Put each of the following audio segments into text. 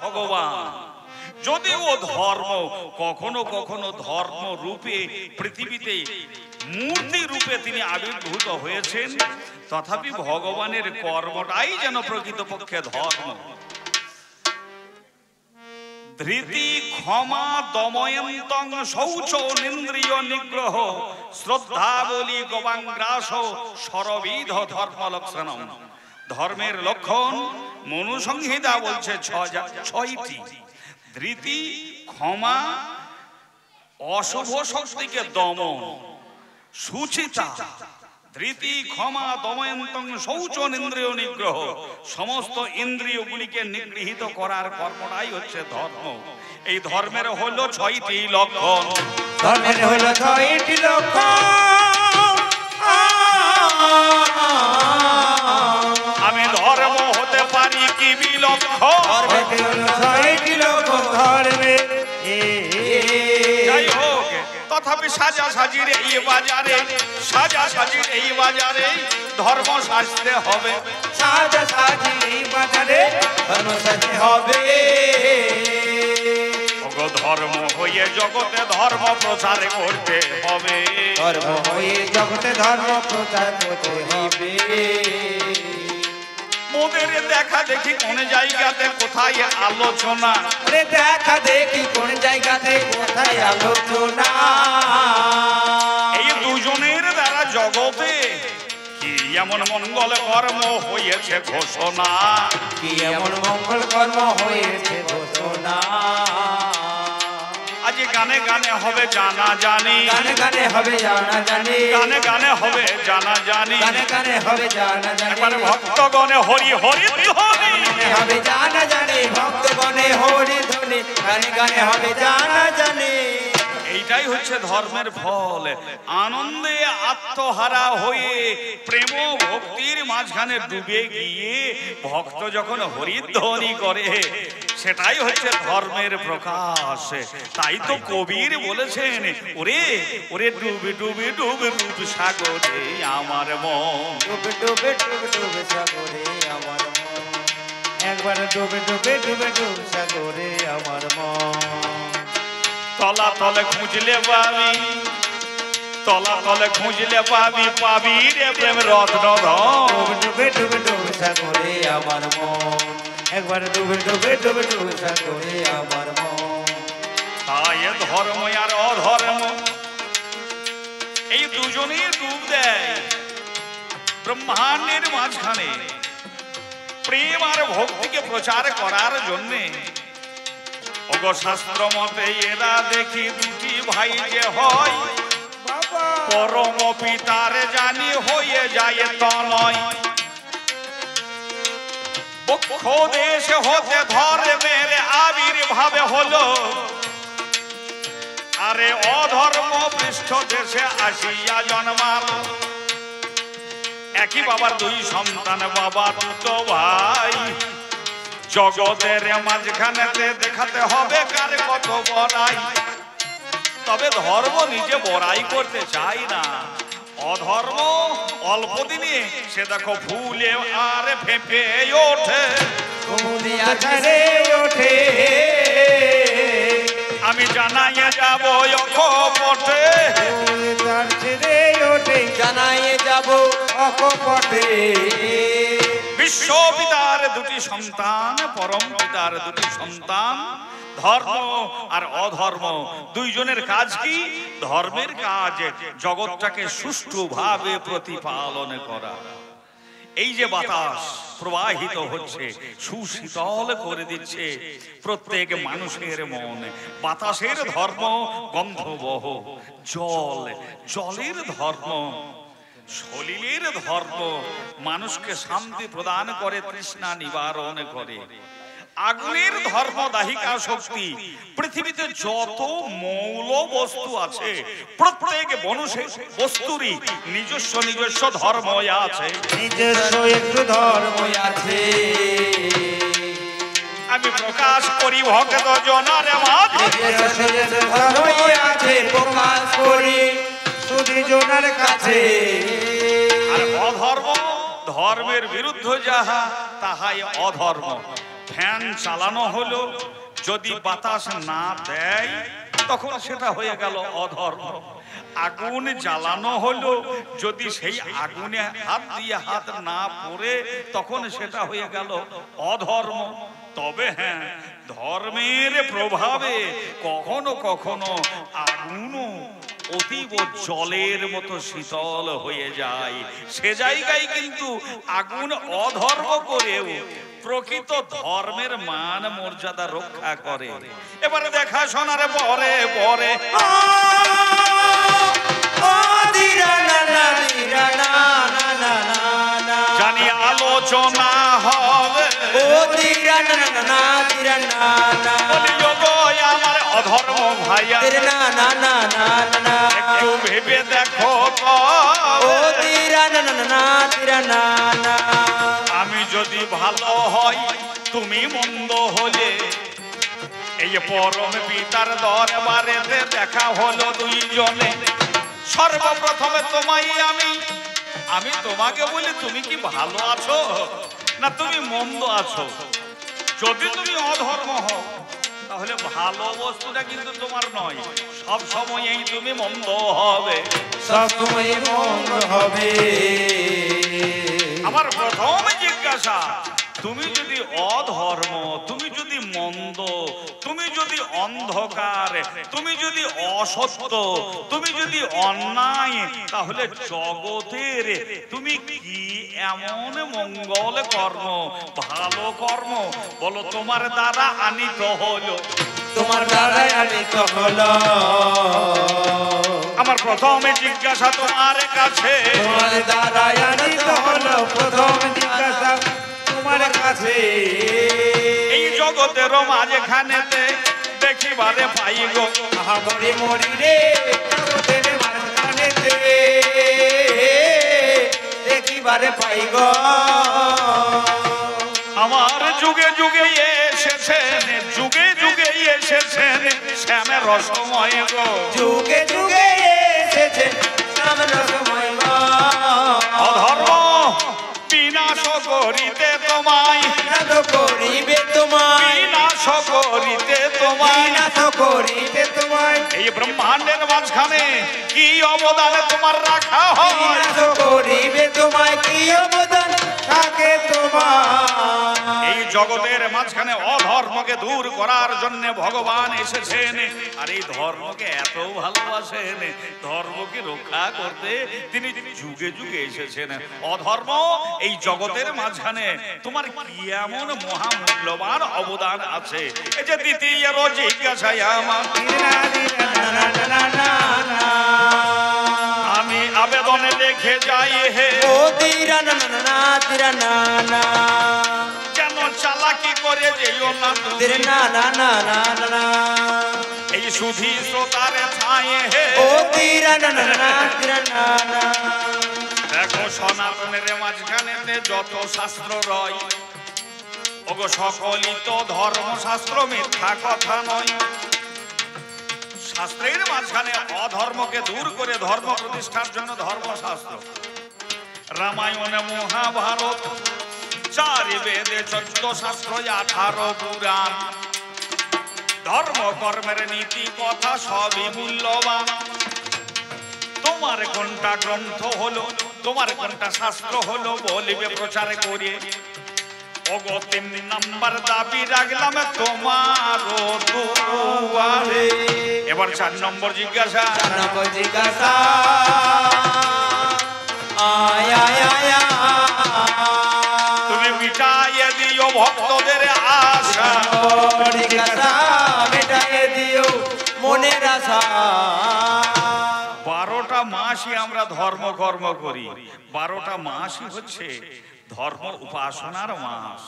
ভগবান। যদিও ধর্ম কখনো কখনো ধর্ম রূপে পৃথিবীতে মূর্তি রূপে তিনি আবির্ভূত হয়েছেন, তথাপি ভগবানের কর্মটাই যেন প্রকৃতপক্ষে ধর্ম। ধৃতি ক্ষমা দময়ন্তং শৌচ নিন্দ্রিয় নিগ্রহ শ্রদ্ধা বলি গবাংগ্রাস সরবিধ ধর্ম লক্ষণম। ধর্মের লক্ষণ মনুসংহিতা বলছে ছয়টি। ধৃতি, ক্ষমা, অশুভ শক্তিকে দমন, সুচিতা, ধৃতি ক্ষমা দময়ন্তং শৌচ ইন্দ্রিয় নিগ্রহ, সমস্ত ইন্দ্রিয়গুলিকে নিগৃহীত করার কর্মটাই হচ্ছে ধর্ম। এই ধর্মের হলো ছয়টি লক্ষণ। ধর্মের হলো ছয়টি লক্ষণ। আমি ধর্ম হতে পারি কি বিলক্ষণ? ধর্মের হলো ছয়টি লক্ষণ ধর্মের। যাই হোক, তথাপি সাজা সাজির এই বাজারে, সাজা সাজির এই বাজারে ধর্ম সাজতে হবে। সাজা সাজি এই বাজারে ধর্ম সাজতে হবে। ধর্ম হয়ে জগতে ধর্ম প্রচার করতে হবে। ধর্ম হয়ে জগতে ধর্ম প্রচার করতে হবে। মোদের দেখা দেখি কোন জায়গাতে কোথায় আলোচনা, দেখা দেখি কোন জায়গাতে কোথায় আলোচনা। এই দুজনের দ্বারা জগতে কি এমন মঙ্গল কর্ম হয়েছে ঘোষণা, কি এমন মঙ্গল কর্ম হয়েছে ঘোষণা। আজ গানে গানে হবে জানা জানি, গানে গানে হবে জানা জানি, গানে গানে হবে জানা জানি, গানে গানে হবে জানা জানি। এবার ভক্তগণে হরি হরি ধ্বনি হবে জানা জানি, ভক্তগণে হরি ধ্বনি, গানে গানে হবে জানা জানি। এইটাই হচ্ছে ধর্মের ফল। আনন্দে আত্মহারা হয়ে প্রেম ভক্তির মাঝখানে ডুবে গিয়ে ভক্ত যখন হরিধ্বনি করে, সেটাই হচ্ছে ধর্মের প্রকাশ। তাই তো কবির বলেছেন, ওরে ওরে ডুবে ডুবে ডুবে রূপ সাগরে আমার মন, ডুবে ডুবে ডুবে ডুবে সাগরে আমার মন, একবার ডুবে ডুবে ডুবে ডুবে সাগরে আমার মন। তলা তলে খুঁজলে পাবি, তলা তলে খুঁজলে পাবি, পাবি রে প্রেম রত্ন ধন। ডুবে ডুবে ডুবে সাগরে আমার মন, একবার ডুবে ডুবে ডুবে ডুবে সাগরে আমার মন। তাই ধর্ম আর অধর্ম এই দুজনেই ডুব দেয় ব্রহ্মাণ্ডের মাঝখানে প্রেম আর ভক্তিকে প্রচার করার জন্যে। ওগো শাস্ত্র মতে এরা দেখি দুটি ভাই যে হয়, পরম পিতার জানি হয়ে যায় তনয়। বক্ষ দেশ হতে ধর্মের আবির্ভাবে হলো, আরে অধর্ম পৃষ্ঠ দেশে আসিয়া জন্মালো। একই বাবার দুই সন্তান, বাবা দুটো ভাই, জগতের মাঝখানেতে দেখাতে হবে কার কত বড়াই। তবে ধর্ম নিজে বড়াই করতে চাই না, অধর্ম অল্প দিনে সে দেখো ফুলে আর ফেঁপে ওঠে, ওঠে। আমি জানাইয়ে যাব অকপটে, তার ছেড়ে ওঠে জানাইয়ে যাব অকপটে। বিশ্বপিতার দুটি সন্তান, পরম পিতার দুটি সন্তান, ধর্ম আর অধর্ম দুইজনের কাজ কি? ধর্মের কাজ জগৎটাকে সুষ্ঠুভাবে প্রতিপালন করা। এই যে বাতাস প্রবাহিত হচ্ছে, সুশীতল করে দিচ্ছে প্রত্যেক মানুষের মন। বাতাসের ধর্ম গন্ধবহ, জল জলের ধর্ম, সলিলের ধর্ম মানুষকে শান্তি প্রদান করে, তৃষ্ণা নিবারণ করে। আগুনের ধর্ম দাহিকা শক্তি। পৃথিবীতে যত মৌল বস্তু আছে প্রত্যেক বস্তুরই নিজস্ব নিজস্ব ধর্ম আছে, নিজস্ব একটু ধর্ম আছে। আমি প্রকাশ করি ভক্ত জনার মাঝে, আছে প্রকাশ করি সুধী জনার কাছে। আর অধর্ম, ধর্মের বিরুদ্ধ যাহা তাহাই অধর্ম। ফ্যান চালানো হলো, যদি বাতাস না দেয় তখন সেটা হয়ে গেল অধর্ম। আগুন জ্বালানো হলো, যদি সেই আগুনে হাত দিয়ে হাত না পড়ে তখন সেটা হয়ে গেল অধর্ম। তবে হ্যাঁ, ধর্মের প্রভাবে কখনো কখনো আগুনও অতীব জলের মতো শীতল হয়ে যায়। সে জায়গায় কিন্তু আগুন অধর্ম করেও প্রকৃত ধর্মের মান মর্যাদা রক্ষা করে। এবারে দেখা শোনার পরে পরে জানি আলোচনা হবে, আমার অধর্ম ভাইয়া একটু ভেবে দেখো, আমি যদি ভালো হই তুমি মন্দ হলে, এই পরম পিতার দরবারেতে দেখা হলো দুইজনে। সর্বপ্রথমে তোমায় আমি তোমাকে বলি, তুমি কি ভালো আছো না তুমি মন্দ আছো? যদি তুমি অধর্ম হও তাহলে ভালো বস্তুটা কিন্তু তোমার নয়, সব সময়ই তুমি মন্দ হবে, সব সময় মন্দ হবে। আমার প্রথম জিজ্ঞাসা, তুমি যদি অধর্ম, তুমি যদি মন্দ, তুমি যদি অন্ধকার, তুমি যদি অসত্য, তুমি যদি অন্যায়, তাহলে জগতের তুমি কি এমন মঙ্গল কর্ম, ভালো কর্ম বলো তোমার দ্বারা আনিত হলো? তোমার দ্বারাই আনিত হলো। আমার প্রথমে জিজ্ঞাসা তোমার কাছে, তোমার দ্বারাই আনিত হলো। প্রথম জিজ্ঞাসা তোমার কাছে। এই জগতের মাঝখানেতে দেখিবারে পাই গো, মরি মরি রে জগতের মাঝখানেতে দেখিবারে পাই গো। আমার যুগে যুগে এসেছেন, যুগে যুগে এসেছেন শ্যামের রসময় গো, যুগে যুগে এসেছেন শ্যামের রসময় গো। অধর্ম বিনাশ করিতে তোমায়, বিনাশ করিবে তোমায়, বিনাশ করিতে তোমায়, বিনাশ করিতে তোমায়। এই ব্রহ্মাণ্ডের মাঝখানে কি অবদানে তোমার রাখা হয়? বিনাশ করিবে তোমায়, কি অবদান থাকে তোমার? এই জগতের মাঝখানে অধর্মকে দূর করার জন্য ভগবান এসেছেন, আর এই ধর্মকে এত ভালোবাসেন, ধর্মকে রক্ষা করতে তিনি যুগে যুগে এসেছেন। অধর্ম এই জগতের মাঝখানে তোমার কি এমন মহামূল্যবান অবদান আছে? এই যে দ্বিতীয় জিজ্ঞাসায় আমার আমি আবেদনে লিখে যাই হে, ও তিরা না না না তিরা না না, যেন চালাকি করে যেও না তিরা না না না না না, এই সুধী শ্রোতারে ছায়ে হে, ও তিরা না না না তিরা না না। দেখো সনাতনের মাঝখানেতে যত শাস্ত্র রয়, ওগো সকলই তো ধর্মশাস্ত্র, মিথ্যা কথা নয়। শাস্ত্রের মাঝখানে অধর্মকে দূর করে ধর্ম প্রতিষ্ঠার জন্য ধর্মশাস্ত্র, রামায়ণ মহাভারত, 4 বেদে 14 শাস্ত্র 18 পুরাণ, ধর্ম কর্মের নীতি কথা সবই মূল্যবান। তোমার কোনটা গ্রন্থ হলো, তোমার কোনটা শাস্ত্র হলো বলিবে প্রচার করে। ওগো 3 নাম্বার দাবি রাখলাম তোমার দুয়ারে। এবার 4 নম্বর জিজ্ঞাসা, জিজ্ঞাসা আয় আয় আয়, তুমি মিটাইয়ে দিও ভক্তদের আশা, জিজ্ঞাসা মিটাইয়ে দিও মনের আশা। 12টা মাসই আমরা ধর্ম কর্ম করি, 12টা মাসই হচ্ছে ধর্ম উপাসনার মাস।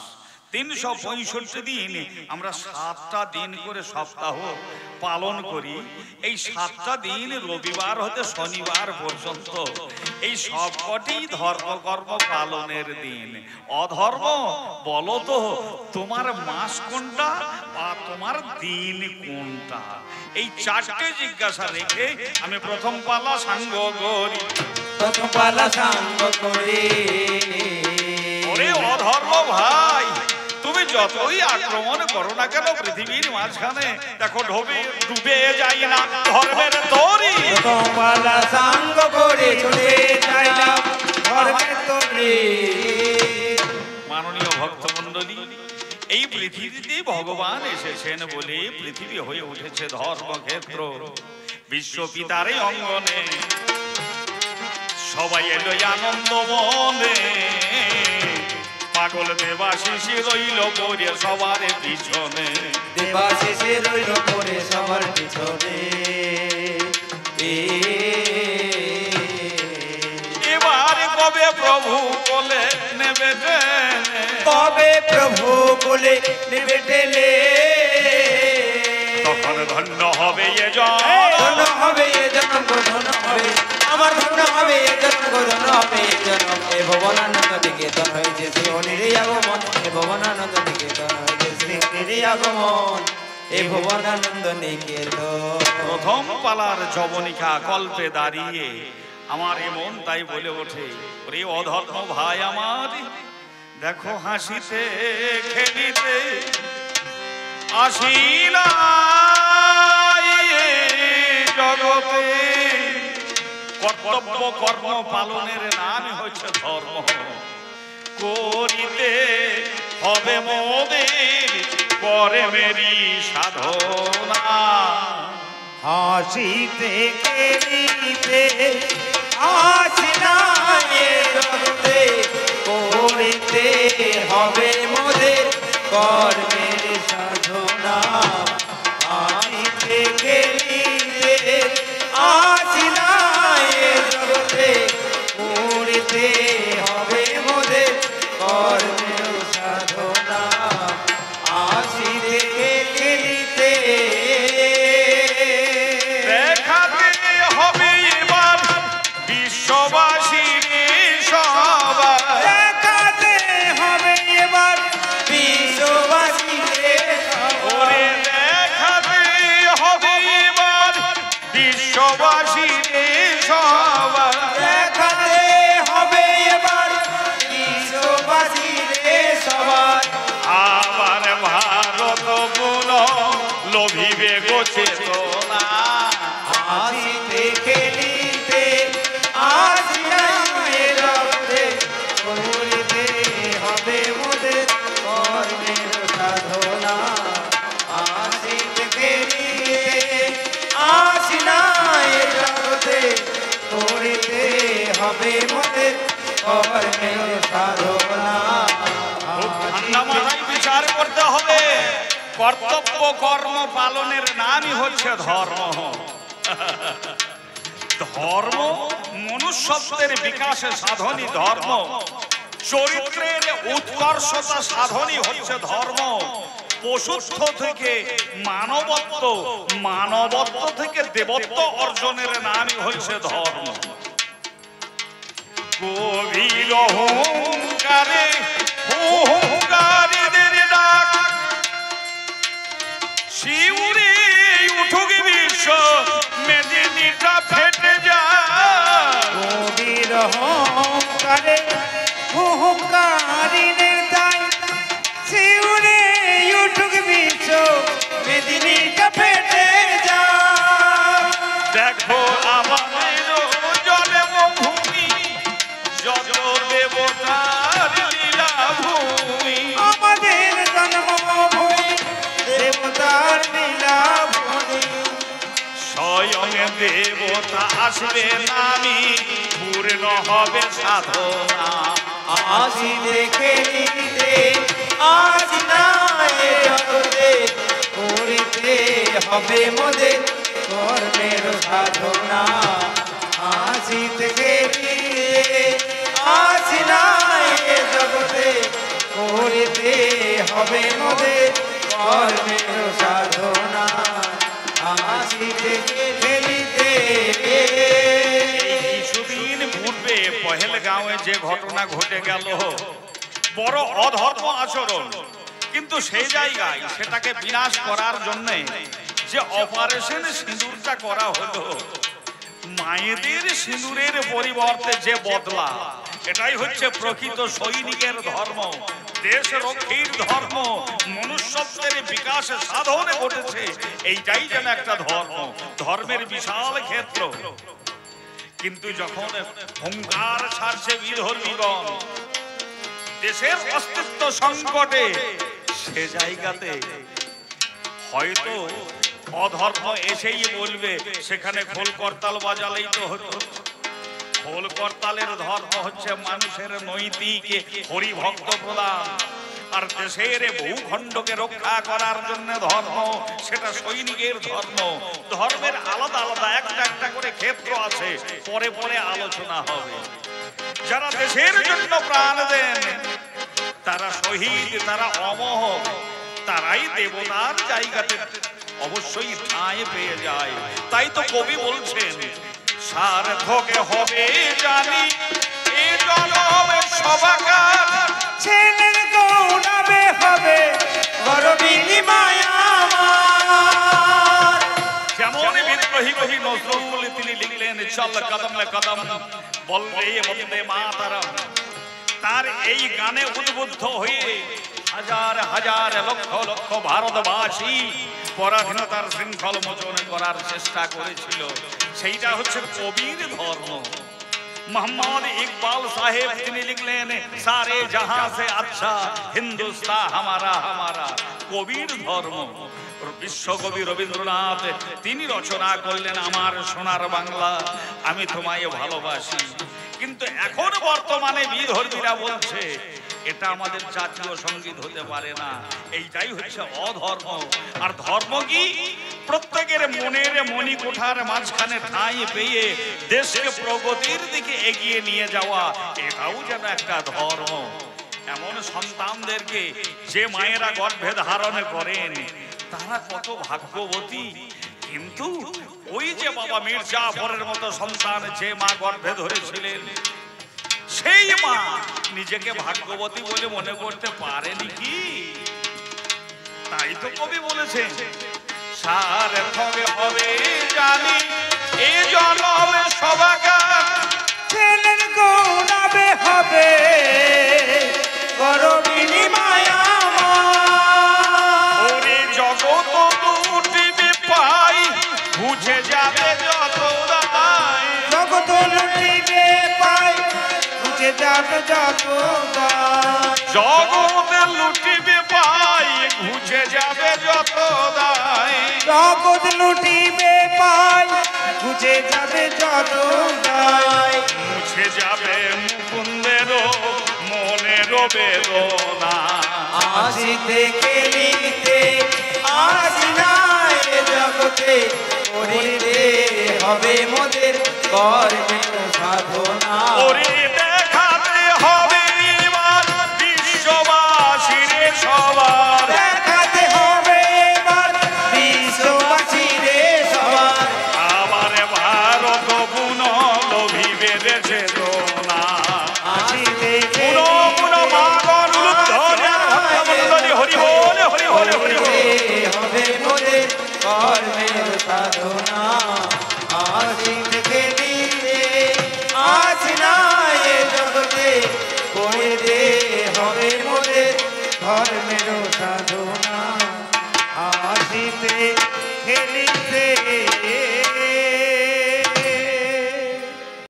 365 দিন আমরা 7টা দিন করে সপ্তাহ পালন করি। এই 7টা দিন রবিবার হতে শনিবার পর্যন্ত এই সবকটি ধর্মকর্ম পালনের দিন। অধর্ম বলো তো তোমার মাস কোনটা বা তোমার দিন কোনটা? এই 4টে জিজ্ঞাসা রেখে আমি প্রথম পালা সাঙ্গ করি, প্রথম পালা সাঙ্গ করি। ওরে অধর্ম ভাই, তুমি যতই আক্রমণ করো না কেন পৃথিবীর মাঝখানে দেখো ডুবে যায় না ধর্মের তরি। প্রথম পালা সাঙ্গ করে চলে যাইলাম ধর্মের তরি। মাননীয় ভক্তমণ্ডলী, এই পৃথিবীতে ভগবান এসেছেন বলে পৃথিবী হয়ে উঠেছে ধর্মক্ষেত্র। বিশ্বপিতারে অঙ্গনে সবাই এলো আনন্দ মনে। পাগল দেবাশিসি রইল পরে সবার পিছনে। দেবাশিসে রইল পরে সবার পিছনে। এবার কবে প্রভু কোলে নেবে টেনে, কবে প্রভু কোলে নেবে টেনে, তখন ধন্য হবে এ জন্ম। ধন্য হবে এ জন্ম, ধন্য হবে আমার, ধন্য হবে এ জন্ম, ধন্য হবে এ জন্ম। এ ভবনানন্দ নিকেতন হয়েছে শ্রী হরির আগমন। এ ভবনানন্দ নিকেতন হয়েছে শ্রী হরির আগমন। এ ভবনানন্দ নিকেতন। প্রথম পালার যবনিকা কল্পে দাঁড়িয়ে আমার এমন তাই বলে ওঠে, ওরে অধর্ম ভাই আমার, দেখো হাসিতে খেলিতে আসিলা জগতে। কর্তব্য কর্ম পালনের নাম হচ্ছে ধর্ম। করিতে হবে মোদের করে মেরি সাধনা। হাসিতে খেলিতে আসিনা এ জগতে, করিতে হবে মোদের কর্মের সাধনা। হাসিতে খেলিতে আসিনা এ জগতে, করিতে হবে মোদের কর্মের সাধনা। আসিতে খেলিতে দেখাতে হবে এবার বিশ্ববাসীর সবার। দেখাতে হবে এবার বিশ্ববাসীকে ওরে দেখাতে হবে এবার বিশ্ববাসীর সবার। দেখাতে হবে এবার বিশ্ববাসীকে সবার। আবার ভারত গুণ লোভিবে গোচেতনা। হাসিতে খেলিতে আসিনা এ জগতে, করিতে হবে মোদের কর্মের সাধনা। হাসিতে খেলিতে আসিনা এ জগতে, করিতে হবে মোদের কর্মের সাধনা। ঠান্ডা মাথায় বিচার করতে হবে। কর্তব্য কর্ম পালনের নামই হচ্ছে ধর্ম। ধর্ম মনুষ্যত্বের বিকাশে সাধনই ধর্ম। চরিত্রের উৎকর্ষতা সাধনই হচ্ছে ধর্ম। পশুত্ব থেকে মানবত্ব, মানবত্ব থেকে দেবত্ব অর্জনের নামই হচ্ছে ধর্ম। গভীর অহংকারে হুঙ্কারীদের ডাক, শিউরে উঠুক বিশ্ব, মেদিনীটা ফেটে যায়। গভীর অহংকারে হুঙ্কারীদের দায়, শিউরে উঠুক বিশ্ব, মেদিনীটা ফেটে যায়। দেখো আমাদের জন্মভূমি, যত দেবতার লীলা ভূমি। আমাদের জন্মভূমি দেবতার লীলাভূমি। স্বয়ং দেবতা আসবে নামি, পূর্ণ হবে সাধনা। আসিতে খেলিতে আসিনা এ জগতে, করিতে হবে মোদের কর্মের সাধনা। আসিতে খেলিতে আসিনা এ জগতে, করিতে হবে মোদের কর্মের সাধনা। আসিতে খেলিতে কিছুদিন পূর্বে পহেলগাঁওয়ে যে ঘটনা ঘটে গেল, বড় অধর্ম আচরণ। কিন্তু সেই জায়গায় সেটাকে বিনাশ করার জন্য যে অপারেশন সিঁদুরটা করা হলো, মায়েদের সিঁদুরের পরিবর্তে যে বদলা, এটাই হচ্ছে প্রকৃত সৈনিকের ধর্ম। দেশ রক্ষীর ধর্ম, মনুষ্যত্বের বিকাশে সাধনে ঘটেছে, এইটাই যেন একটা ধর্ম, ধর্মের বিশাল ক্ষেত্র। কিন্তু যখন হুঙ্কার ছাড়ছে বিধর্মীগণ দেশের অস্তিত্ব সংকটে, সে জায়গাতে হয়তো অধর্ম এসেই বলবে সেখানে খোল করতাল বাজালেই তো হতো। খোল করতালের ধর্ম হচ্ছে মানুষের নৈতিক হরিভক্ত প্রদান, আর দেশের ভূখণ্ডকে রক্ষা করার জন্য ধর্ম, সেটা সৈনিকের ধর্ম। ধর্মের আলাদা আলাদা একটা একটা করে ক্ষেত্র আছে, পরে পরে আলোচনা হবে। যারা দেশের জন্য প্রাণ দেন তারা শহীদ, তারা অমর, তারাই দেবতার জায়গাতে অবশ্যই ঠাঁই পেয়ে যায়। তাই তো কবি বলছেন, সার্থক হবে জানি এ জনমে সবাকার, ছেলের গৌরবে হবে বড় বিনিময় আমার। যেমন বিদ্রোহী কবি নজরুল তিনি লিখলেন, চল কদম কদম বলবে বন্দে মাতরম। তার এই গানে উদ্বুদ্ধ হয়ে হাজার হাজার লক্ষ লক্ষ ভারতবাসী পরাধীনতার শৃঙ্খল মোচন করার চেষ্টা করেছিল। সেইটা হচ্ছে কবির ধর্ম। মোহাম্মদ ইকবাল সাহেব তিনি লিখলেন, সারে জাহাঁ সে আচ্ছা হিন্দুস্তান হামারা হামারা, কবির ধর্ম। বিশ্বকবি রবীন্দ্রনাথ তিনি রচনা করলেন, আমার সোনার বাংলা আমি তোমায় ভালোবাসি। কিন্তু এখন বর্তমানে বিধর্মীরা বলছে এটা আমাদের জাতীয় সঙ্গীত হতে পারে না। এইটাই হচ্ছে অধর্ম। আর ধর্ম কি? প্রত্যেকের মনের মণিকোঠার মাঝখানে ঠাঁই পেয়ে দেশকে প্রগতির দিকে এগিয়ে নিয়ে যাওয়া, এটাও যেন একটা ধর্ম। এমন সন্তানদেরকে যে মায়েরা গর্ভে ধারণ করেন তারা কত ভাগ্যবতী। কিন্তু ওই যে বাবা মীর জাফরের মতো সন্তান যে মা গর্ভে ধরেছিলেন, সেই মা নিজেকে ভাগ্যবতী বলে মনে করতে পারেনি কি? তাই তো কবি বলেছেন, সার্থক হবে জানি এ জনমে সবাকার, ছেলের গৌরবে হবে বড় বিনিময় আমার। ওরে জগৎ লুটিবে পাই বুঝে যাবে যত দায়, জগৎ লুটিবে পাই বুঝে যাবে যত দায়, জগৎ লুটিবে পাই বুঝে যাবে যত দায়, জগৎ লুটিবে পাই বুঝে যাবে যত দায়, মুছে যাবে মুকুন্দের মনের বেদনা। আসি থেকে নিতে আসি না এ জগতে, করিতে হবে মোদের কর্মের সাধনা। ওরে দেখাতে হবে এবার বিশ্ববাসীরে সবার, দেখাতে হবে এবার বিশ্ববাসীরে সবার, আবার ভারত গুণ লোভিবে চেতনা। আসি থেকে পুন মাগন উদ্ধরণ ভক্তমণ্ডলী হরি বলে হরি বলে হরি বলে। হবে মোদের কর্মের সাধনা।